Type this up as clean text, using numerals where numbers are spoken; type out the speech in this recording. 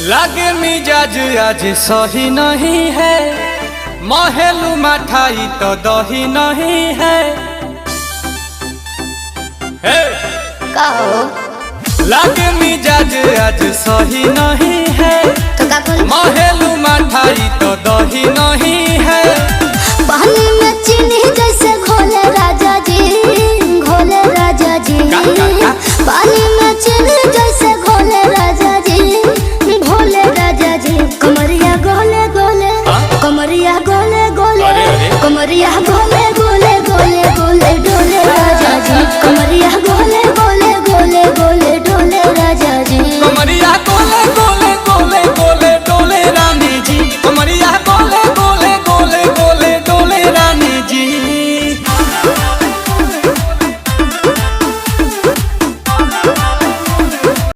लागे मिजाज आज सही नहीं है, महलू मठाई तो दही नहीं है। कहो लागे मिजाज आज सही नहीं